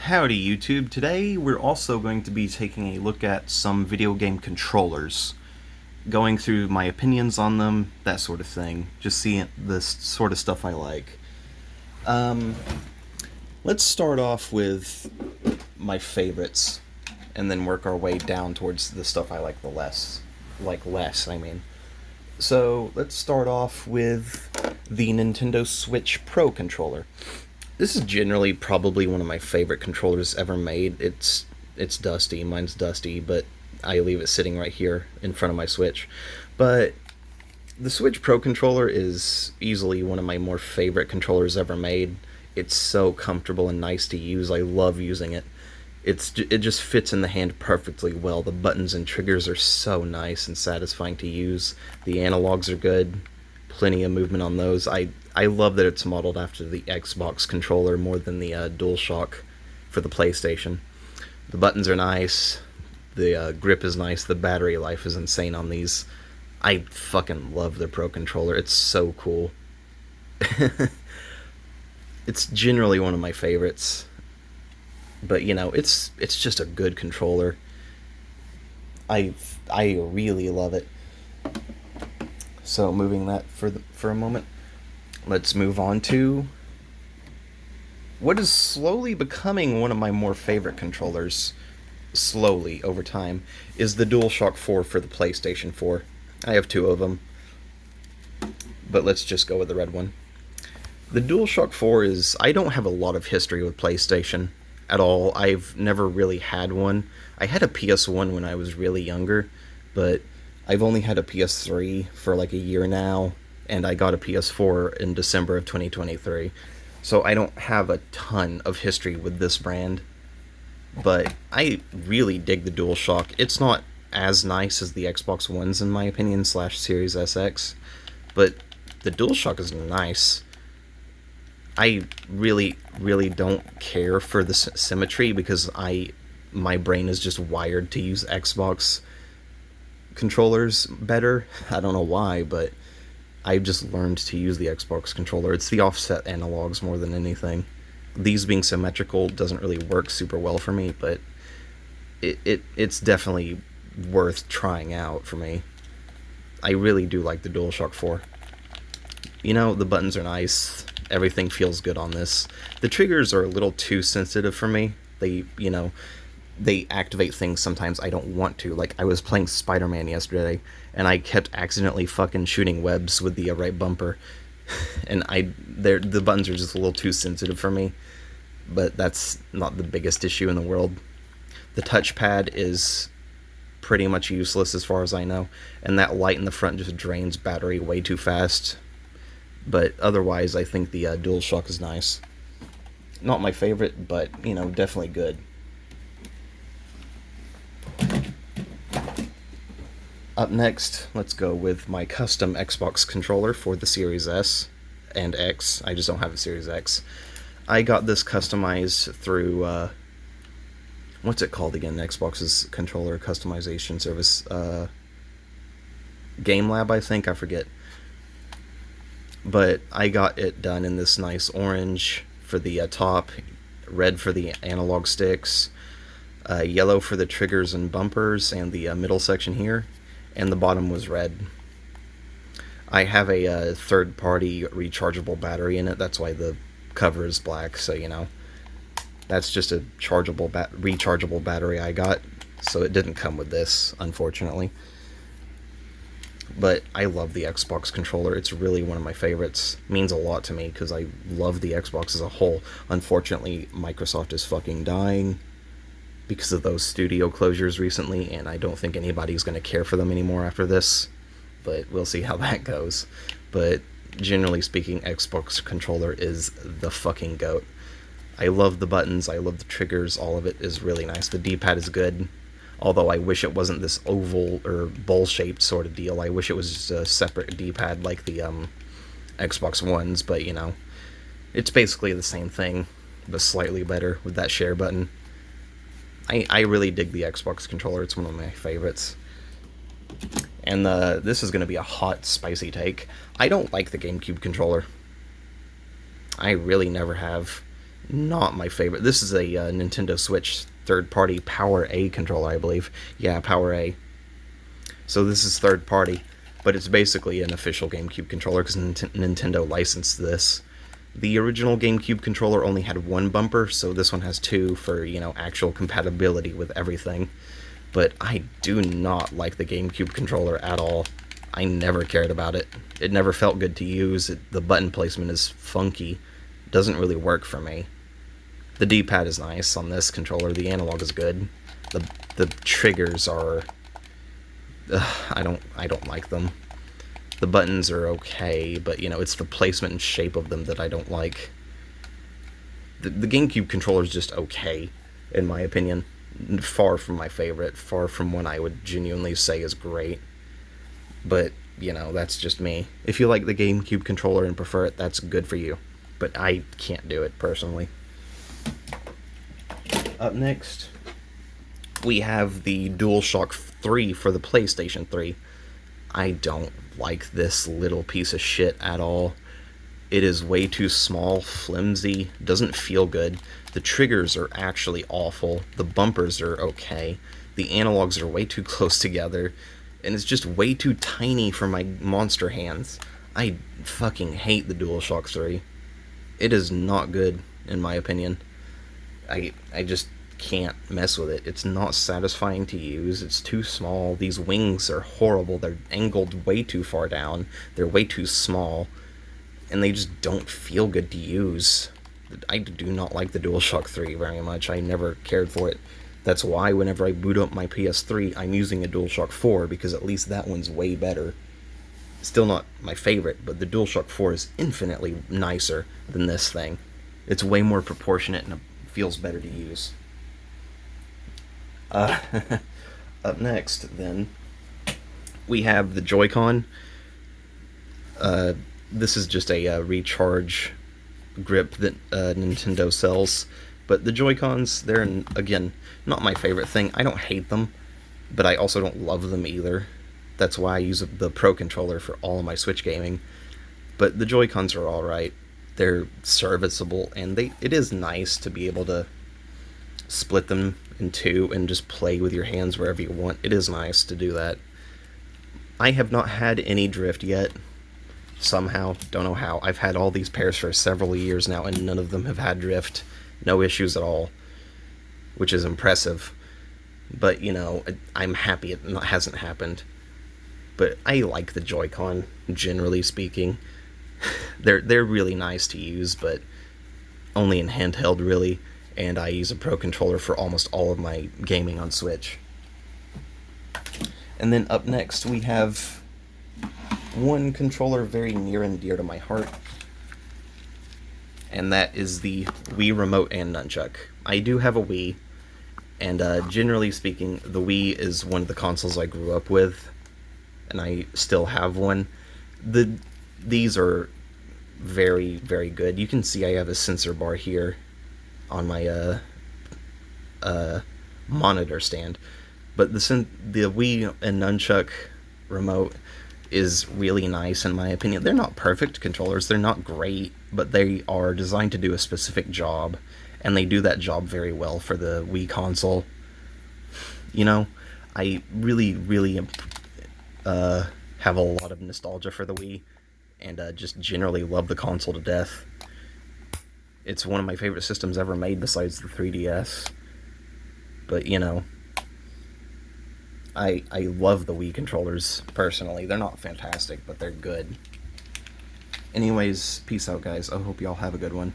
Howdy YouTube. Today we're also going to be taking a look at some video game controllers. Going through my opinions on them, that sort of thing. Just seeing the sort of stuff I like. Let's start off with my favorites and then work our way down towards the stuff I like the less. I mean. So let's start off with the Nintendo Switch Pro controller. This is generally probably one of my favorite controllers ever made. It's dusty. Mine's dusty, but I leave it sitting right here in front of my Switch. But the Switch Pro controller is easily one of my more favorite controllers ever made. It's so comfortable and nice to use. I love using it. It just fits in the hand perfectly well. The buttons and triggers are so nice and satisfying to use. The analogs are good. Plenty of movement on those. I love that it's modeled after the Xbox controller more than the DualShock for the PlayStation. The buttons are nice. The grip is nice. The battery life is insane on these. I fucking love the Pro controller. It's so cool. It's generally one of my favorites. But, you know, it's just a good controller. I really love it. So, moving that for a moment, let's move on to what is slowly becoming one of my more favorite controllers, slowly, over time, is the DualShock 4 for the PlayStation 4. I have two of them, but let's just go with the red one. The DualShock 4 I don't have a lot of history with PlayStation at all. I've never really had one. I had a PS1 when I was really younger, but I've only had a PS3 for like a year now, and I got a PS4 in December of 2023. So I don't have a ton of history with this brand, but I really dig the DualShock. It's not as nice as the Xbox Ones in my opinion, / Series SX, but the DualShock is nice. I really don't care for the symmetry because my brain is just wired to use Xbox controllers better. I don't know why, but I've just learned to use the Xbox controller. It's the offset analogs more than anything. These being symmetrical doesn't really work super well for me, but it's definitely worth trying out for me. I really do like the DualShock 4. You know, the buttons are nice. Everything feels good on this. The triggers are a little too sensitive for me. They activate things sometimes I don't want to. Like, I was playing Spider-Man yesterday, and I kept accidentally fucking shooting webs with the right bumper. And the buttons are just a little too sensitive for me. But that's not the biggest issue in the world. The touchpad is pretty much useless as far as I know. And that light in the front just drains battery way too fast. But otherwise, I think the DualShock is nice. Not my favorite, but, you know, definitely good. Up next, let's go with my custom Xbox controller for the Series S and X. I just don't have a Series X. I got this customized through, what's it called again? Xbox's controller customization service. Game Lab, I think? I forget. But I got it done in this nice orange for the top, red for the analog sticks, yellow for the triggers and bumpers and the middle section here, and the bottom was red. I have a third-party rechargeable battery in it. That's why the cover is black, so, you know, that's just a rechargeable battery I got, so it didn't come with this, unfortunately. But I love the Xbox controller. It's really one of my favorites. It means a lot to me because I love the Xbox as a whole. Unfortunately, Microsoft is fucking dying because of those studio closures recently, and I don't think anybody's going to care for them anymore after this. But we'll see how that goes. But generally speaking, Xbox controller is the fucking GOAT. I love the buttons. I love the triggers. All of it is really nice. The D-pad is good. Although I wish it wasn't this oval or bowl-shaped sort of deal. I wish it was just a separate D-pad like the Xbox Ones, but, you know, it's basically the same thing, but slightly better with that share button. I really dig the Xbox controller. It's one of my favorites. And this is going to be a hot, spicy take. I don't like the GameCube controller. I really never have. not my favorite. This is a Nintendo Switch third-party Power A controller, I believe. Yeah, Power A. So this is third-party, but it's basically an official GameCube controller because Nintendo licensed this. The original GameCube controller only had one bumper, so this one has two for, actual compatibility with everything. But I do not like the GameCube controller at all. I never cared about it. It never felt good to use. The button placement is funky. It doesn't really work for me. The D-pad is nice on this controller. The analog is good. The triggers are... I don't like them. The buttons are okay, but it's the placement and shape of them that I don't like. The GameCube controller is just okay, in my opinion. Far from my favorite. Far from one I would genuinely say is great. But, that's just me. If you like the GameCube controller and prefer it, that's good for you. But I can't do it, personally. Up next, we have the DualShock 3 for the PlayStation 3. I don't like this little piece of shit at all. It is way too small, flimsy, doesn't feel good. The triggers are actually awful. The bumpers are okay. The analogs are way too close together. And it's just way too tiny for my monster hands. I fucking hate the DualShock 3. It is not good, in my opinion. I just can't mess with it. It's not satisfying to use. It's too small. These wings are horrible. They're angled way too far down. They're way too small. And they just don't feel good to use. I do not like the DualShock 3 very much. I never cared for it. That's why whenever I boot up my PS3, I'm using a DualShock 4, because at least that one's way better. Still not my favorite, but the DualShock 4 is infinitely nicer than this thing. It's way more proportionate and it feels better to use. Up next, then, we have the Joy-Con. This is just a recharge grip that Nintendo sells. But the Joy-Cons, they're, again, not my favorite thing. I don't hate them, but I also don't love them either. That's why I use the Pro Controller for all of my Switch gaming. But the Joy-Cons are alright. They're serviceable, and it is nice to be able to split them in two and just play with your hands wherever you want. It is nice to do that. I have not had any drift yet. Somehow, don't know how. I've had all these pairs for several years now, and none of them have had drift. No issues at all, which is impressive. But, I'm happy it hasn't happened. But I like the Joy-Con, generally speaking. They're really nice to use, but only in handheld, really. And I use a Pro Controller for almost all of my gaming on Switch. And then up next, we have one controller very near and dear to my heart, and that is the Wii Remote and Nunchuck. I do have a Wii, and generally speaking, the Wii is one of the consoles I grew up with, and I still have one. These are very, very good. You can see I have a sensor bar here on my monitor stand, but the Wii and Nunchuck remote is really nice in my opinion. They're not perfect controllers, they're not great, but they are designed to do a specific job, and they do that job very well for the Wii console. I really, really have a lot of nostalgia for the Wii, and just generally love the console to death. It's one of my favorite systems ever made besides the 3DS. But, I love the Wii controllers, personally. They're not fantastic, but they're good. Anyways, peace out, guys. I hope y'all have a good one.